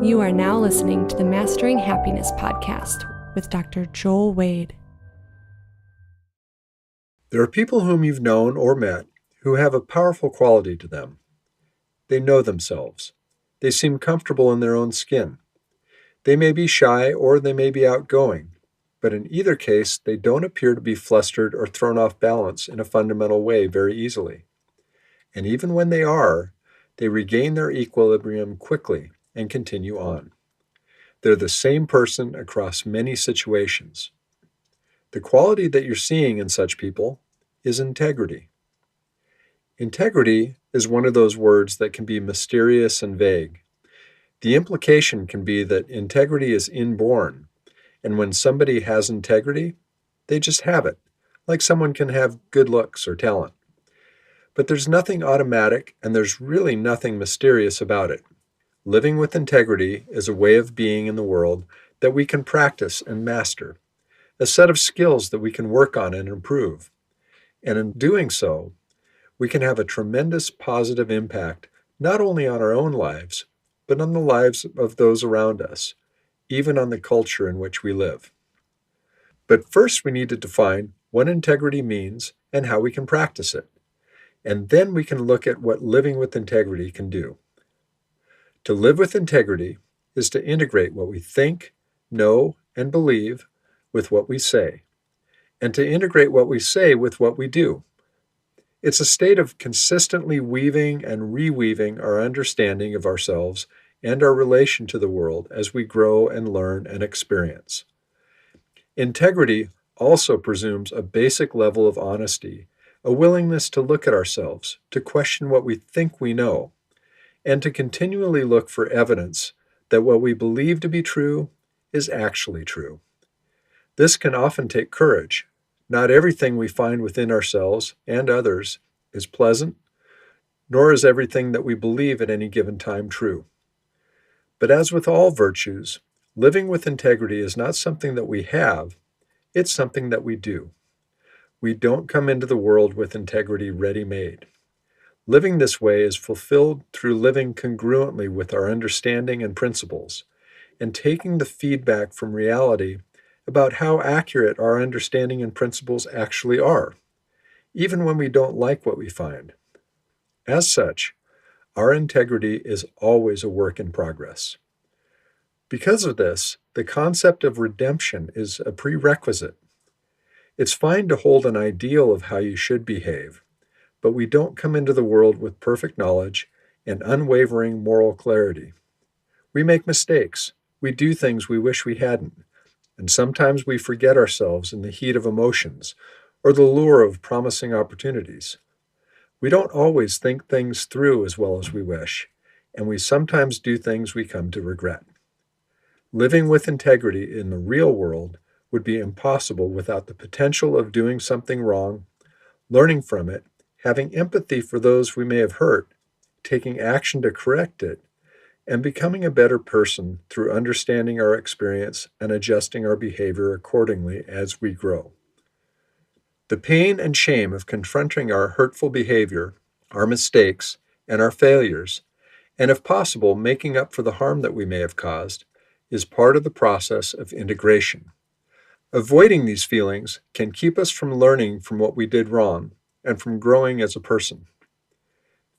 You are now listening to the Mastering Happiness podcast with Dr. Joel Wade. There are people whom you've known or met who have a powerful quality to them. They know themselves. They seem comfortable in their own skin. They may be shy or they may be outgoing, but in either case, they don't appear to be flustered or thrown off balance in a fundamental way very easily. And even when they are, they regain their equilibrium quickly and continue on. They're the same person across many situations. The quality that you're seeing in such people is integrity. Integrity is one of those words that can be mysterious and vague. The implication can be that integrity is inborn, and when somebody has integrity, they just have it, like someone can have good looks or talent. But there's nothing automatic, and there's really nothing mysterious about it. Living with integrity is a way of being in the world that we can practice and master, a set of skills that we can work on and improve. And in doing so, we can have a tremendous positive impact, not only on our own lives, but on the lives of those around us, even on the culture in which we live. But first, we need to define what integrity means and how we can practice it. And then we can look at what living with integrity can do. To live with integrity is to integrate what we think, know, and believe with what we say, and to integrate what we say with what we do. It's a state of consistently weaving and reweaving our understanding of ourselves and our relation to the world as we grow and learn and experience. Integrity also presumes a basic level of honesty, a willingness to look at ourselves, to question what we think we know, and to continually look for evidence that what we believe to be true is actually true. This can often take courage. Not everything we find within ourselves and others is pleasant, nor is everything that we believe at any given time true. But as with all virtues, living with integrity is not something that we have, it's something that we do. We don't come into the world with integrity ready-made. Living this way is fulfilled through living congruently with our understanding and principles, and taking the feedback from reality about how accurate our understanding and principles actually are, even when we don't like what we find. As such, our integrity is always a work in progress. Because of this, the concept of redemption is a prerequisite. It's fine to hold an ideal of how you should behave, but we don't come into the world with perfect knowledge and unwavering moral clarity. We make mistakes. We do things we wish we hadn't. And sometimes we forget ourselves in the heat of emotions or the lure of promising opportunities. We don't always think things through as well as we wish, and we sometimes do things we come to regret. Living with integrity in the real world would be impossible without the potential of doing something wrong, learning from it, having empathy for those we may have hurt, taking action to correct it, and becoming a better person through understanding our experience and adjusting our behavior accordingly as we grow. The pain and shame of confronting our hurtful behavior, our mistakes, and our failures, and if possible, making up for the harm that we may have caused, is part of the process of integration. Avoiding these feelings can keep us from learning from what we did wrong and from growing as a person.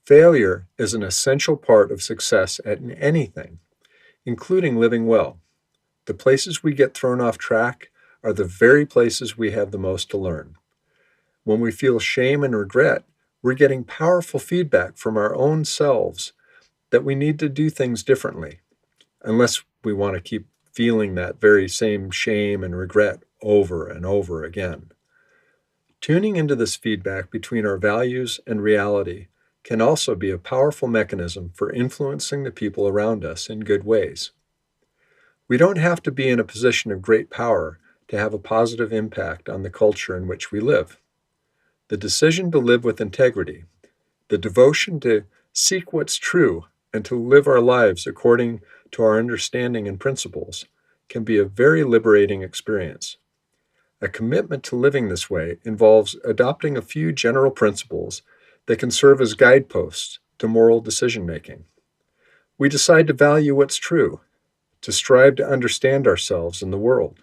Failure is an essential part of success at anything, including living well. The places we get thrown off track are the very places we have the most to learn. When we feel shame and regret, we're getting powerful feedback from our own selves that we need to do things differently, unless we want to keep feeling that very same shame and regret over and over again. Tuning into this feedback between our values and reality can also be a powerful mechanism for influencing the people around us in good ways. We don't have to be in a position of great power to have a positive impact on the culture in which we live. The decision to live with integrity, the devotion to seek what's true and to live our lives according to our understanding and principles, can be a very liberating experience. A commitment to living this way involves adopting a few general principles that can serve as guideposts to moral decision-making. We decide to value what's true, to strive to understand ourselves and the world,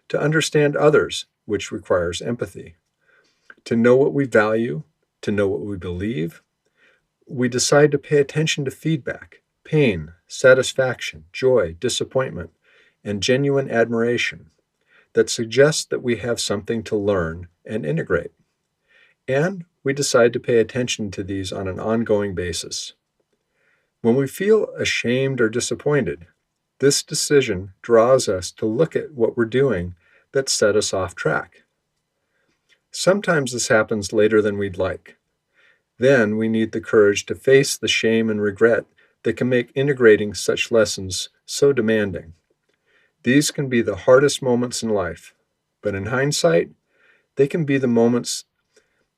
to understand others, which requires empathy, to know what we value, to know what we believe. We decide to pay attention to feedback, pain, satisfaction, joy, disappointment, and genuine admiration that suggests that we have something to learn and integrate. And we decide to pay attention to these on an ongoing basis. When we feel ashamed or disappointed, this decision draws us to look at what we're doing that set us off track. Sometimes this happens later than we'd like. Then we need the courage to face the shame and regret that can make integrating such lessons so demanding. These can be the hardest moments in life, but in hindsight, they can be the moments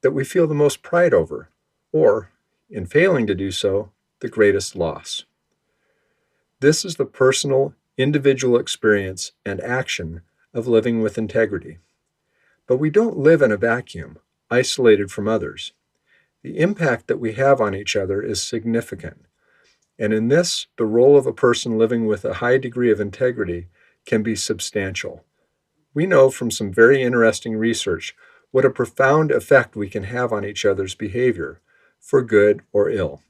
that we feel the most pride over, or, in failing to do so, the greatest loss. This is the personal, individual experience and action of living with integrity. But we don't live in a vacuum, isolated from others. The impact that we have on each other is significant. And in this, the role of a person living with a high degree of integrity can be substantial. We know from some very interesting research what a profound effect we can have on each other's behavior, for good or ill.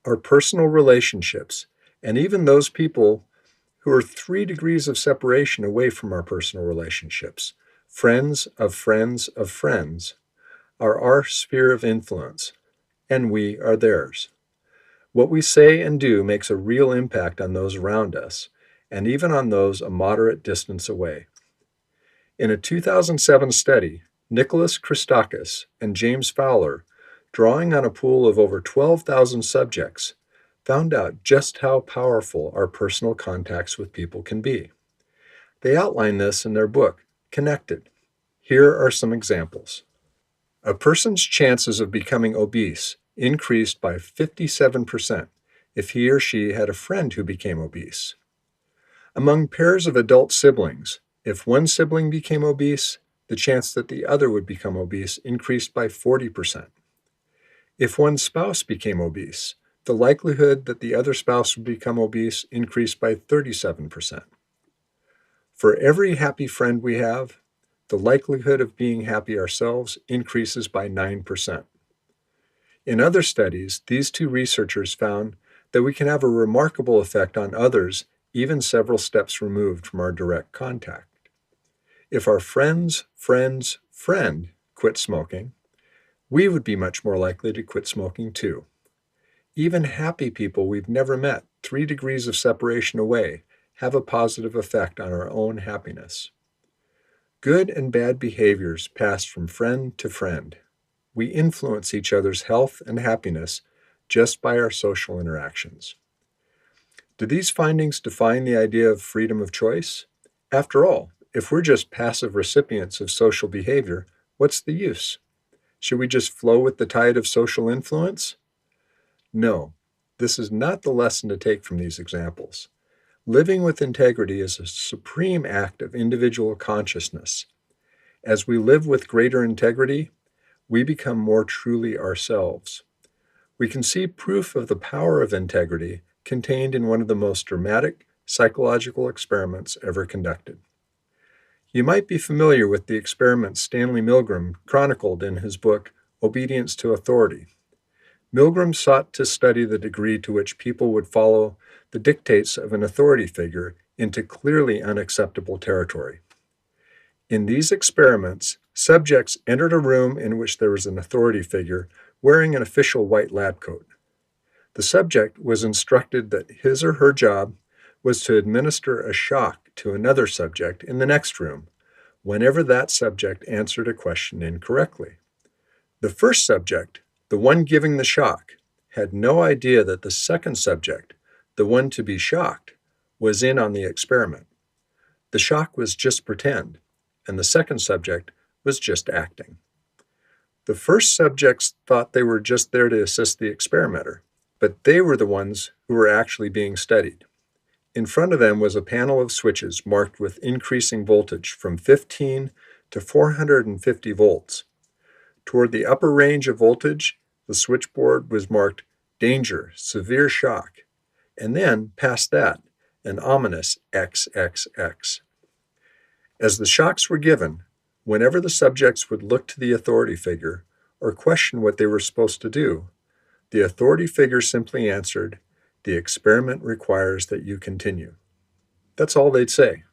Our personal relationships, and even those people who are 3 degrees of separation away from our personal relationships, friends of friends of friends, are our sphere of influence, and we are theirs. What we say and do makes a real impact on those around us, and even on those a moderate distance away. In a 2007 study, Nicholas Christakis and James Fowler, drawing on a pool of over 12,000 subjects, found out just how powerful our personal contacts with people can be. They outline this in their book, Connected. Here are some examples. A person's chances of becoming obese increased by 57% if he or she had a friend who became obese. Among pairs of adult siblings, if one sibling became obese, the chance that the other would become obese increased by 40%. If one spouse became obese, the likelihood that the other spouse would become obese increased by 37%. For every happy friend we have, the likelihood of being happy ourselves increases by 9%. In other studies, these 2 researchers found that we can have a remarkable effect on others even several steps removed from our direct contact. If our friend's friend's friend quit smoking, we would be much more likely to quit smoking too. Even happy people we've never met 3 degrees of separation away have a positive effect on our own happiness. Good and bad behaviors pass from friend to friend. We influence each other's health and happiness just by our social interactions. Do these findings define the idea of freedom of choice? After all, if we're just passive recipients of social behavior, what's the use? Should we just flow with the tide of social influence? No, this is not the lesson to take from these examples. Living with integrity is a supreme act of individual consciousness. As we live with greater integrity, we become more truly ourselves. We can see proof of the power of integrity contained in one of the most dramatic psychological experiments ever conducted. You might be familiar with the experiments Stanley Milgram chronicled in his book, Obedience to Authority. Milgram sought to study the degree to which people would follow the dictates of an authority figure into clearly unacceptable territory. In these experiments, subjects entered a room in which there was an authority figure wearing an official white lab coat. The subject was instructed that his or her job was to administer a shock to another subject in the next room whenever that subject answered a question incorrectly. The first subject, the one giving the shock, had no idea that the second subject, the one to be shocked, was in on the experiment. The shock was just pretend, and the second subject was just acting. The first subjects thought they were just there to assist the experimenter, but they were the ones who were actually being studied. In front of them was a panel of switches marked with increasing voltage from 15 to 450 volts. Toward the upper range of voltage, the switchboard was marked Danger, Severe Shock, and then, past that, an ominous XXX. As the shocks were given, whenever the subjects would look to the authority figure or question what they were supposed to do, the authority figure simply answered, "The experiment requires that you continue." That's all they'd say.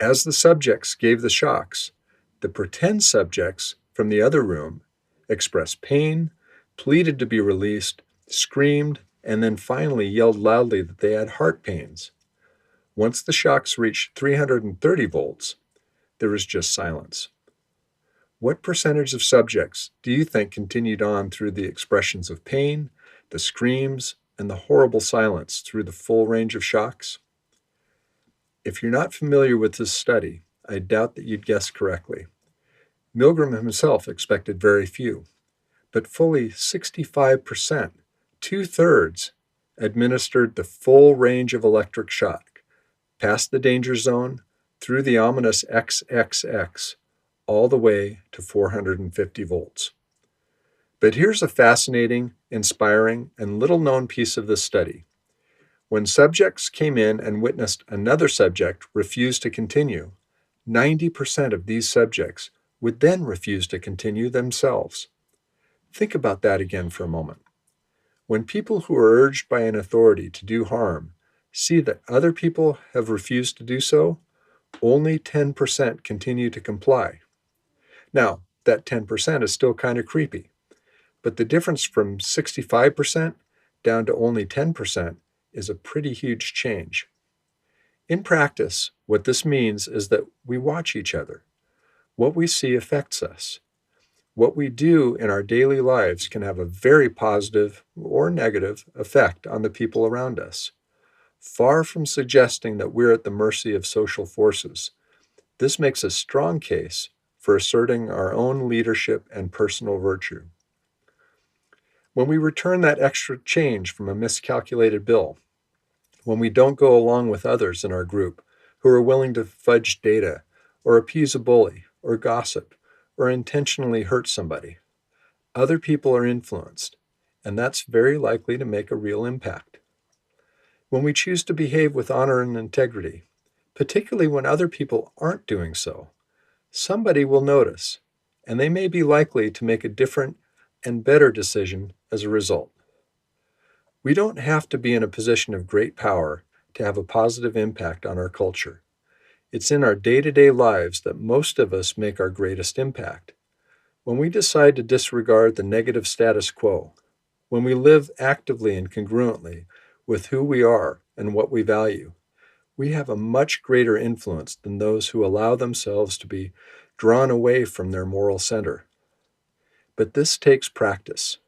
As the subjects gave the shocks, the pretend subjects from the other room expressed pain, pleaded to be released, screamed, and then finally yelled loudly that they had heart pains. Once the shocks reached 330 volts, there was just silence. What percentage of subjects do you think continued on through the expressions of pain, the screams, and the horrible silence through the full range of shocks? If you're not familiar with this study, I doubt that you'd guess correctly. Milgram himself expected very few, but fully 65%, 2/3, administered the full range of electric shock, past the danger zone, through the ominous XXX, all the way to 450 volts. But here's a fascinating, inspiring, and little-known piece of this study. When subjects came in and witnessed another subject refuse to continue, 90% of these subjects would then refuse to continue themselves. Think about that again for a moment. When people who are urged by an authority to do harm see that other people have refused to do so, only 10% continue to comply. Now, that 10% is still kind of creepy, but the difference from 65% down to only 10% is a pretty huge change. In practice, what this means is that we watch each other. What we see affects us. What we do in our daily lives can have a very positive or negative effect on the people around us. Far from suggesting that we're at the mercy of social forces, this makes a strong case for asserting our own leadership and personal virtue. When we return that extra change from a miscalculated bill, when we don't go along with others in our group who are willing to fudge data or appease a bully or gossip or intentionally hurt somebody, other people are influenced, and that's very likely to make a real impact. When we choose to behave with honor and integrity, particularly when other people aren't doing so, somebody will notice, and they may be likely to make a different and better decision as a result. We don't have to be in a position of great power to have a positive impact on our culture. It's in our day-to-day lives that most of us make our greatest impact. When we decide to disregard the negative status quo, when we live actively and congruently with who we are and what we value, we have a much greater influence than those who allow themselves to be drawn away from their moral center. But this takes practice.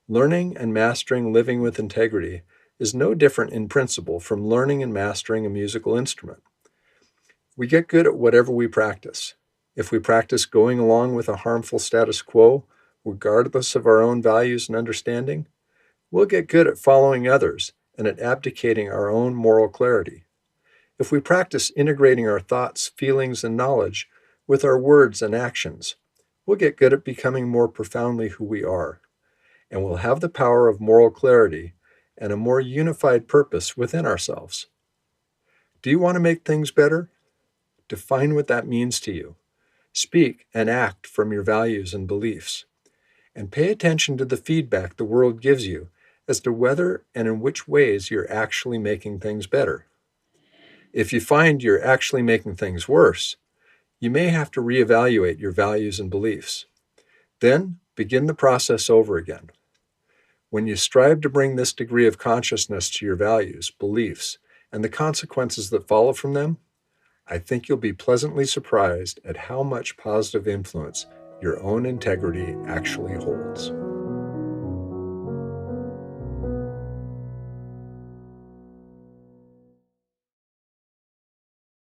Learning and mastering living with integrity is no different in principle from learning and mastering a musical instrument. We get good at whatever we practice. If we practice going along with a harmful status quo, regardless of our own values and understanding, we'll get good at following others and at abdicating our own moral clarity. If we practice integrating our thoughts, feelings, and knowledge with our words and actions, we'll get good at becoming more profoundly who we are, and we'll have the power of moral clarity and a more unified purpose within ourselves. Do you want to make things better? Define what that means to you. Speak and act from your values and beliefs. And pay attention to the feedback the world gives you as to whether and in which ways you're actually making things better. If you find you're actually making things worse, you may have to reevaluate your values and beliefs. Then begin the process over again. When you strive to bring this degree of consciousness to your values, beliefs, and the consequences that follow from them, I think you'll be pleasantly surprised at how much positive influence your own integrity actually holds.